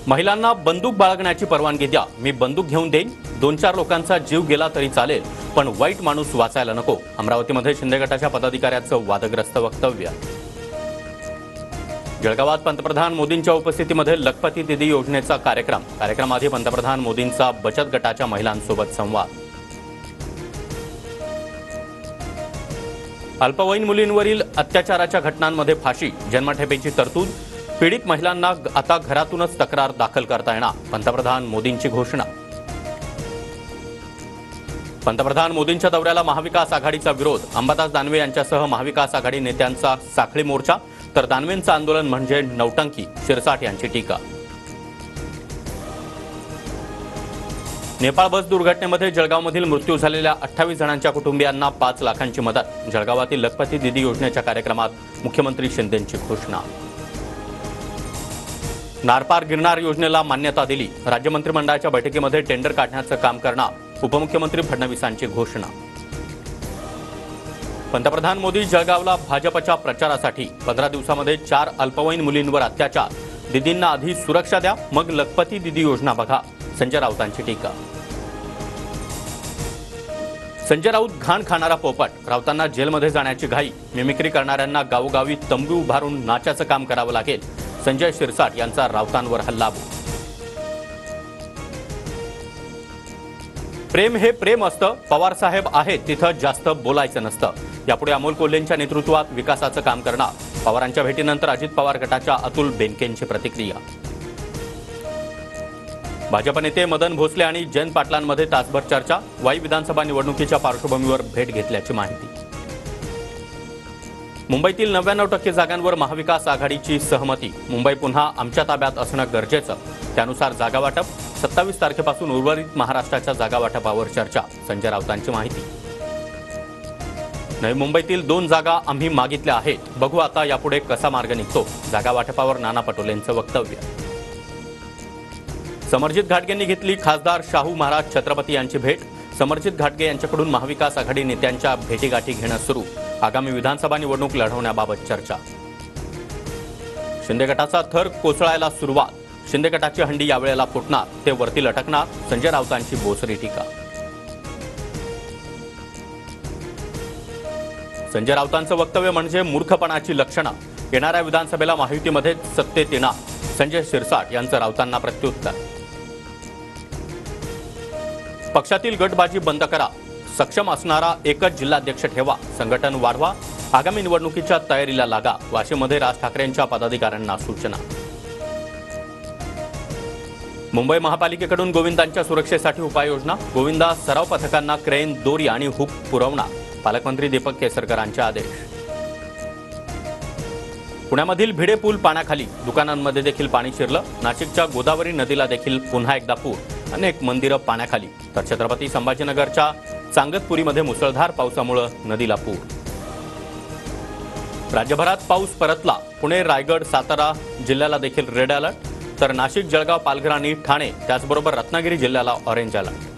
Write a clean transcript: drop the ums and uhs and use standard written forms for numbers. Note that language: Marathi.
महिलांना बंदूक बाळगण्याची परवानगी द्या, मी बंदूक घेऊन देईन. 2-4 लोकांचा जीव गेला तरी चालेल, पण वाईट माणूस वाचायला नको. अमरावतीमध्ये शिंदे गटाच्या पदाधिकाऱ्याचं वादग्रस्त वक्तव्य. जळगावात पंतप्रधान मोदींच्या उपस्थितीमध्ये लखपती दीदी योजनेचा कार्यक्रमाआधी पंतप्रधान मोदींचा बचत गटाच्या महिलांसोबत संवाद. अल्पवयीन मुलींवरील अत्याचाराच्या घटनांमध्ये फाशी, जन्मठेपेची तरतूद. पीडित महिलांना आता घरातूनच तक्रार दाखल करता येणार, पंतप्रधान मोदींची घोषणा. पंतप्रधान मोदींच्या दौऱ्याला महाविकास आघाडीचा विरोध. अंबादास दानवे यांच्यासह महाविकास आघाडी नेत्यांचा साखळी मोर्चा, तर दानवेंचं आंदोलन म्हणजे नौटंकी, शिरसाट यांची टीका. नेपाळ बस दुर्घटनेमध्ये जळगावमधील मृत्यू झालेल्या 28 जणांच्या कुटुंबियांना 5 लाखांची मदत. जळगावातील लखपती दीदी योजनेच्या कार्यक्रमात मुख्यमंत्री शिंदेंची घोषणा. नारपार गिरनार योजनेला मान्यता दिली. राज्य मंत्रिमंडळाच्या बैठकीमध्ये टेंडर काढण्याचं काम करणार, उपमुख्यमंत्री फडणवीसांची घोषणा. पंतप्रधान मोदी जळगावला भाजपच्या प्रचारासाठी. 15 दिवसामध्ये 4 अल्पवयीन मुलींवर अत्याचार. दीदींना आधी सुरक्षा द्या, मग लखपती दीदी योजना बघा, संजय राऊतांची टीका. संजय राऊत घाण खाणारा पोपट. राऊतांना जेलमध्ये जाण्याची घाई. मिमिक्री करणाऱ्यांना गावोगावी तंबू उभारून नाचाचं काम करावं लागेल. संजय शिरसाट यांचा राऊतांवर हल्लाबोल. प्रेम हे प्रेम असतं, पवारसाहेब आहेत तिथं जास्त बोलायचं नसतं. यापुढे अमोल कोल्हेंच्या नेतृत्वात विकासाचं काम करणार. पवारांच्या भेटीनंतर अजित पवार गटाच्या अतुल बेनकेंची प्रतिक्रिया. भाजप नेते मदन भोसले आणि जयंत पाटलांमध्ये तासभर चर्चा. वाई विधानसभा निवडणुकीच्या पार्श्वभूमीवर भेट घेतल्याची माहिती. मुंबईतील 99% जागांवर महाविकास आघाडीची सहमती. मुंबई पुन्हा आमच्या ताब्यात असणं गरजेचं, त्यानुसार जागा वाटप. 27 तारखेपासून उर्वरित महाराष्ट्राच्या जागा वाटपावर चर्चा, संजय राऊतांची माहिती. नवी मुंबईतील 2 जागा आम्ही मागितल्या आहेत, बघू आता यापुढे कसा मार्ग निघतो. जागा वाटपावर नाना पटोलेंचं वक्तव्य. समरजित घाटगेंनी घेतली खासदार शाहू महाराज छत्रपती यांची भेट. समरजित घाटगे यांच्याकडून महाविकास आघाडी नेत्यांच्या भेटीगाठी घेणं सुरू. आगामी विधानसभा निवडणूक लढवण्याबाबत चर्चा. शिंदे गटाचा थर कोसळायला सुरुवात. शिंदे गटाची हंडी यावेळेला फुटणार, ते वरती लटकणार, संजय राऊतांची बोचरी टीका. संजय राऊतांचं वक्तव्य म्हणजे मूर्खपणाची लक्षणं. येणाऱ्या विधानसभेला महायुतीमध्ये सत्तेत येणार, संजय शिरसाट यांचं राऊतांना प्रत्युत्तर. पक्षातील गटबाजी बंद करा, सक्षम असणारा एकच जिल्हाध्यक्ष ठेवा, संघटन वाढवा, आगामी निवडणुकीच्या तयारीला लागा. वाशीमध्ये राज ठाकरेंच्या पदाधिकाऱ्यांना सूचना. मुंबई महापालिकेकडून गोविंदांच्या सुरक्षेसाठी उपाययोजना. गोविंदा सराव पथकांना क्रेन, दोरी आणि हुक पुरवणार, पालकमंत्री दीपक केसरकरांचे आदेश. पुण्यामधील भिडे पूल पाण्याखाली, दुकानांमध्ये देखील पाणी शिरलं. नाशिकच्या गोदावरी नदीला देखील पुन्हा एकदा पूर, अनेक मंदिरं पाण्याखाली. तर छत्रपती संभाजीनगरच्या चांगतपुरीमध्ये मुसळधार पावसामुळे नदीला पूर. राज्यभरात पाऊस परतला. पुणे, रायगड, सातारा जिल्ह्याला देखील रेड अलर्ट, तर नाशिक, जळगाव, पालघर आणि ठाणे त्याचबरोबर रत्नागिरी जिल्ह्याला ऑरेंज अलर्ट.